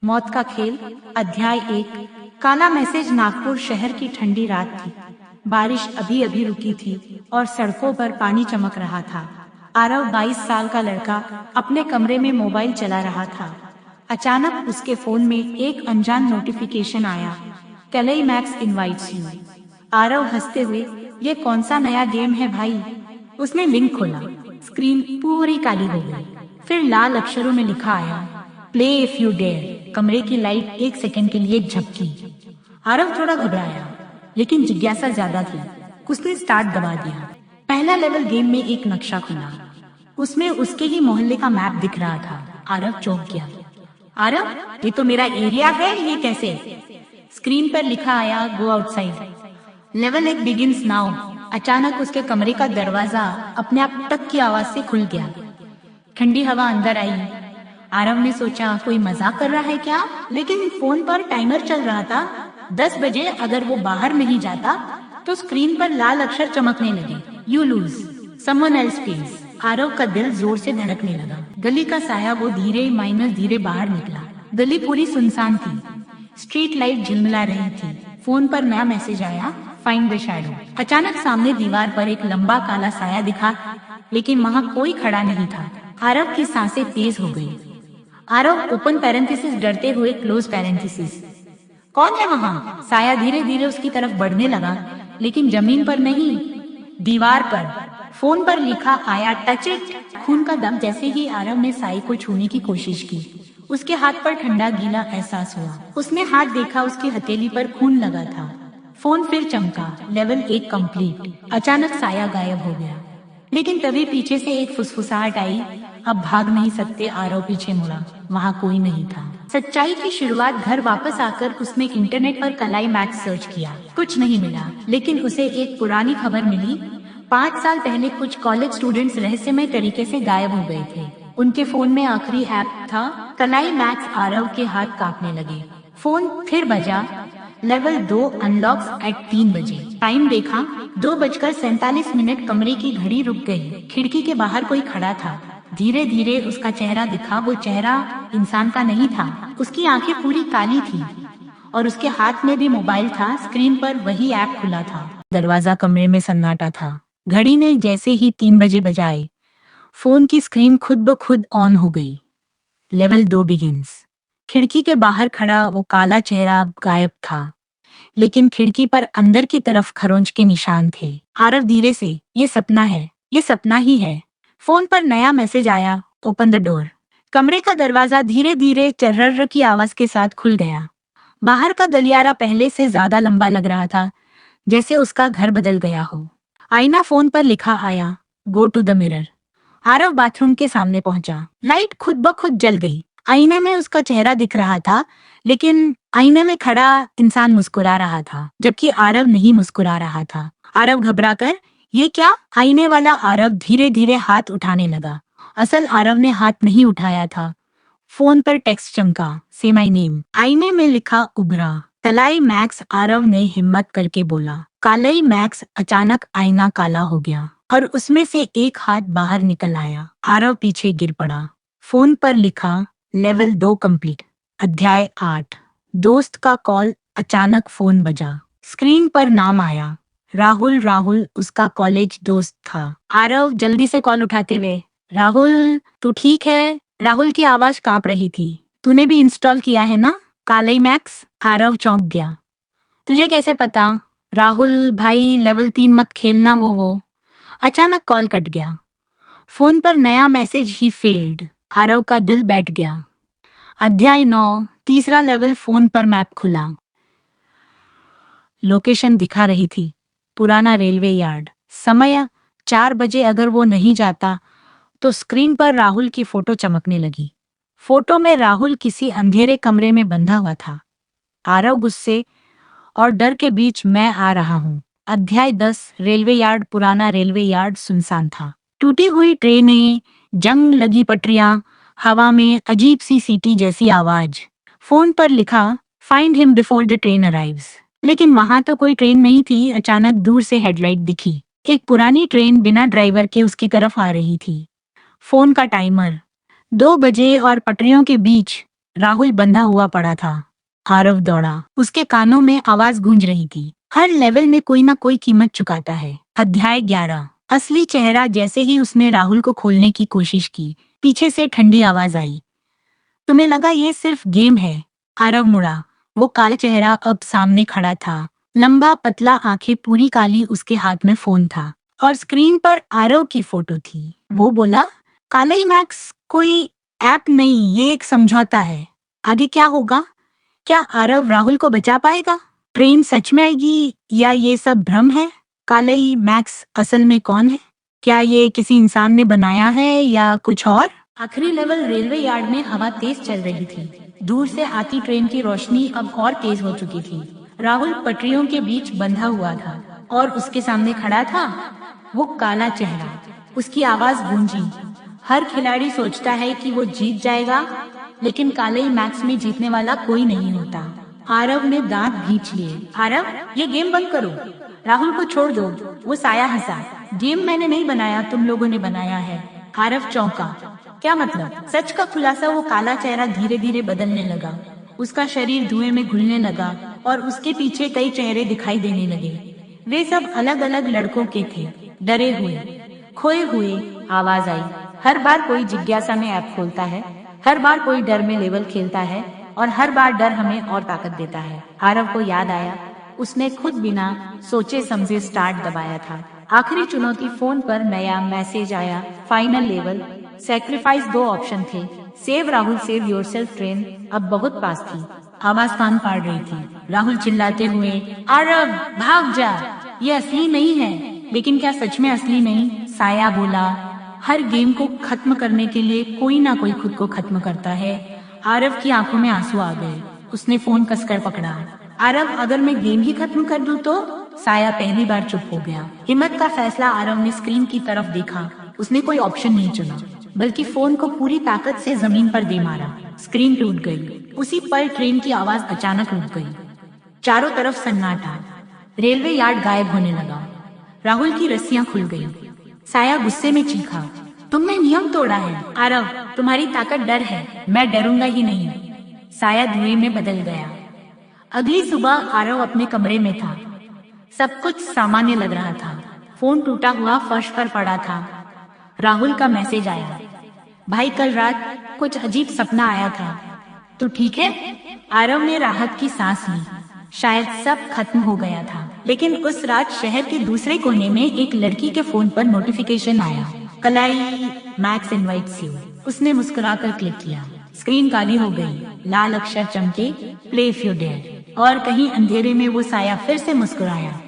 मौत का खेल। अध्याय 1। काला मैसेज। नागपुर शहर की ठंडी रात थी। बारिश अभी अभी रुकी थी और सड़कों पर पानी चमक रहा था। आरव 22 साल का लड़का अपने कमरे में मोबाइल चला रहा था। अचानक उसके फोन में एक अनजान नोटिफिकेशन आया। कलई मैक्स इनवाइट्स यू। आरव हंसते हुए, ये कौन सा नया गेम है भाई? उसने लिंक खोला। स्क्रीन पूरी काली हो गई। फिर लाल अक्षरों में लिखा आया, प्ले इफ यू डेयर। कमरे की लाइट एक सेकंड के लिए झपकी। आरव थोड़ा घबराया, लेकिन जिज्ञासा ज्यादा थी। उसने स्टार्ट दबा दिया। पहला लेवल गेम में एक नक्शा खुला। उसमें उसके ही मोहल्ले का मैप दिख रहा था। आरव चौंक गया। आरव, ये तो मेरा एरिया है, ये कैसे? स्क्रीन पर लिखा आया, go outside. Level 1 begins now. अचानक उसके कमरे का दरवाजा अपने आप टक की आवाज से खुल गया। ठंडी हवा अंदर आई। आरव ने सोचा, कोई मजाक कर रहा है क्या? लेकिन फोन पर टाइमर चल रहा था। 10 बजे अगर वो बाहर नहीं जाता तो स्क्रीन पर लाल अक्षर चमकने लगे, you lose, someone else please. Aarav का दिल जोर से धड़कने लगा। गली का साया वो धीरे बाहर निकला। गली पूरी सुनसान थी। स्ट्रीट लाइट झिलमिला रही थी। फोन पर नया मैसेज आया, फाइंड द शैडो। अचानक सामने दीवार पर एक लंबा काला साया दिखा, लेकिन वहाँ कोई खड़ा नहीं था। आरव की सांसें तेज हो गई। आरव ओपन पैरेंथेसिस डरते हुए क्लोज पैरेंथेसिस। कौन है वहाँ? साया धीरे धीरे उसकी तरफ बढ़ने लगा, लेकिन जमीन पर नहीं, दीवार पर। फोन पर लिखा आया, टच इट। खून का दम। जैसे ही आरव ने साई को छूने की कोशिश की, उसके हाथ पर ठंडा गीला एहसास हुआ। उसने हाथ देखा, उसकी हथेली पर खून लगा था। फोन फिर चमका, लेवल 1 कंप्लीट। अचानक साया गायब हो गया, लेकिन तभी पीछे से एक फुसफुसाहट आई, अब भाग नहीं सकते। आरव पीछे मुड़ा, वहाँ कोई नहीं था। सच्चाई की शुरुआत। घर वापस आकर उसने इंटरनेट पर कलाई मैक्स सर्च किया, कुछ नहीं मिला। लेकिन उसे एक पुरानी खबर मिली। 5 साल पहले कुछ कॉलेज स्टूडेंट्स रहस्यमय तरीके से गायब हो गए थे। उनके फोन में आखिरी ऐप था कलाई मैक्स। आरव के हाथ कांपने लगे। फोन फिर बजा। लेवल 2 अनलॉक्स एट 3 बजे। टाइम देखा, 2:47। कमरे की घड़ी रुक गई। खिड़की के बाहर कोई खड़ा था। धीरे धीरे उसका चेहरा दिखा। वो चेहरा इंसान का नहीं था। उसकी आंखें पूरी काली थी और उसके हाथ में भी मोबाइल था। स्क्रीन पर वही ऐप खुला था। दरवाजा। कमरे में सन्नाटा था। घड़ी ने जैसे ही 3 बजे बजाए, फोन की स्क्रीन खुद ब खुद ऑन हो गई। Level 2 begins. खिड़की के बाहर खड़ा वो काला चेहरा गायब था, लेकिन खिड़की पर अंदर की तरफ खरोंच के निशान थे। आरव धीरे से, ये सपना है, ये सपना ही है। फोन पर नया मैसेज आया, ओपन द डोर। कमरे का दरवाजा धीरे धीरे चर्रर की आवाज के साथ खुल गया। बाहर का गलियारा पहले से ज्यादा लंबा लग रहा था, जैसे उसका घर बदल गया हो। आईना। फोन पर लिखा आया, go to the mirror. Aarav bathroom के सामने पहुंचा। लाइट खुद ब खुद जल गई। आईने में उसका चेहरा दिख रहा था, लेकिन आईने में खड़ा इंसान मुस्कुरा रहा था, जबकि आरव नहीं मुस्कुरा रहा था। आरव घबराकर, ये क्या? आईने वाला आरव धीरे धीरे हाथ उठाने लगा। असल आरव ने हाथ नहीं उठाया था। फोन पर टेक्स्ट चमका, से माय नेम। आईने में लिखा, उबरा, कलाई मैक्स। आरव ने हिम्मत करके बोला, कालाई मैक्स। अचानक आईना काला हो गया और उसमें से एक हाथ बाहर निकल आया। आरव पीछे गिर पड़ा। फोन पर लिखा, लेवल 2 कंप्लीट। अध्याय 8। दोस्त का कॉल। अचानक फोन बजा। स्क्रीन पर नाम आया, राहुल। राहुल उसका कॉलेज दोस्त था। आरव जल्दी से कॉल उठाते हुए, राहुल, तू ठीक है? राहुल की आवाज कांप रही थी। तूने भी इंस्टॉल किया है ना कालाई मैक्स? आरव चौंक गया। तुझे कैसे पता? राहुल भाई, लेवल 3 मत खेलना वो। अचानक कॉल कट गया। फोन पर नया मैसेज, ही फेल्ड। आरव का दिल बैठ गया। अध्याय 9। तीसरा लेवल। फोन पर मैप खुला। लोकेशन दिखा रही थी, पुराना रेलवे यार्ड। समय 4 बजे। अगर वो नहीं जाता तो स्क्रीन पर राहुल की फोटो चमकने लगी। फोटो में राहुल किसी अंधेरे कमरे में बंधा हुआ था। आरव गुस्से और डर के बीच, मैं आ रहा हूँ। अध्याय 10। Railway yard. पुराना रेलवे यार्ड सुनसान था। टूटी हुई ट्रेनें, जंग लगी पटरियां, हवा में अजीब सी सीटी जैसी आवाज। फोन पर लिखा, find him before the train arrives. लेकिन वहां तो कोई ट्रेन नहीं थी। अचानक दूर से हेडलाइट दिखी। एक पुरानी ट्रेन बिना ड्राइवर के उसकी तरफ आ रही थी। फोन का टाइमर, 2 बजे और पटरियों के बीच राहुल बंधा हुआ पड़ा था। आरव दौड़ा। उसके कानों में आवाज गूंज रही थी, हर लेवल में कोई ना कोई कीमत चुकाता है। अध्याय 11। असली चेहरा। जैसे ही उसने राहुल को खोलने की कोशिश की, पीछे से ठंडी आवाज आई, तुम्हें लगा ये सिर्फ गेम है? आरव मुड़ा। वो काला चेहरा अब सामने खड़ा था। लंबा पतला, आंखें पूरी काली। उसके हाथ में फोन था और स्क्रीन पर आरव की फोटो थी। वो बोला, काले मैक्स कोई ऐप नहीं, ये एक समझौता है। आगे क्या होगा? क्या आरव राहुल को बचा पाएगा? ट्रेन सच में आएगी या ये सब भ्रम है? काले ही मैक्स असल में कौन है? क्या ये किसी इंसान ने बनाया है या कुछ और? आखिरी लेवल। रेलवे यार्ड में हवा तेज चल रही थी। दूर से आती ट्रेन की रोशनी अब और तेज हो चुकी थी। राहुल पटरियों के बीच बंधा हुआ था और उसके सामने खड़ा था वो काला चेहरा। उसकी आवाज गूंजी। हर खिलाड़ी सोचता है कि वो जीत जाएगा, लेकिन काले मैक्स में जीतने वाला कोई नहीं होता। आरव ने दांत भींच लिए। आरव, ये गेम बंद करो। राहुल को छोड़ दो। वो साया हंसा। गेम मैंने नहीं बनाया, तुम लोगों ने बनाया है। आरव चौंका। क्या मतलब? सच का खुलासा। वो काला चेहरा धीरे धीरे बदलने लगा। उसका शरीर धुएं में घुलने लगा और उसके पीछे कई चेहरे दिखाई देने लगे। वे सब अलग अलग लड़कों के थे। डरे हुए, खोए हुए। आवाज आई, हर बार कोई जिज्ञासा में ऐप खोलता है, हर बार कोई डर में लेवल खेलता है, और हर बार डर हमें और ताकत देता है। आरव को याद आया, उसने खुद बिना सोचे समझे स्टार्ट दबाया था। आखिरी चुनौती। फोन पर नया मैसेज आया, फाइनल लेवल, सेक्रीफाइस। 2 ऑप्शन थे, save Rahul, save yourself. Train अब बहुत पास थी। आवाज कान फाड़ रही थी। राहुल चिल्लाते हुए, आरव भाग जा, ये असली नहीं है। लेकिन क्या सच में असली नहीं? साया बोला, हर गेम को खत्म करने के लिए कोई ना कोई खुद को खत्म करता है। आरव की आंखों में आंसू आ गए। उसने फोन कसकर पकड़ा। आरव, अगर मैं गेम ही खत्म कर दूं तो? साया पहली बार चुप हो गया। हिम्मत का फैसला। आरव ने स्क्रीन की तरफ देखा। उसने कोई ऑप्शन नहीं चुना, बल्कि फोन को पूरी ताकत से जमीन पर दे मारा। स्क्रीन टूट गई। उसी पल ट्रेन की आवाज अचानक रुक गई। चारों तरफ सन्नाटा। रेलवे यार्ड गायब होने लगा। राहुल की रस्सियां खुल गई। साया गुस्से में चीखा, तुमने नियम तोड़ा है। आरव, तुम्हारी ताकत डर है, मैं डरूंगा ही नहीं। साया धुएं में बदल गया। अगली सुबह आरव अपने कमरे में था। सब कुछ सामान्य लग रहा था। फोन टूटा हुआ फर्श पर पड़ा था। राहुल का मैसेज आया, भाई कल रात कुछ अजीब सपना आया था, तो ठीक है? आरव ने राहत की सांस ली। शायद सब खत्म हो गया था। लेकिन उस रात शहर के दूसरे कोने में एक लड़की के फोन पर नोटिफिकेशन आया, कलाई मैक्स इनवाइट्स यू। उसने मुस्कुराकर क्लिक किया। स्क्रीन काली हो गई। लाल अक्षर चमके, प्ले इफ यू डेयर। और कहीं अंधेरे में वो साया फिर से मुस्कुराया।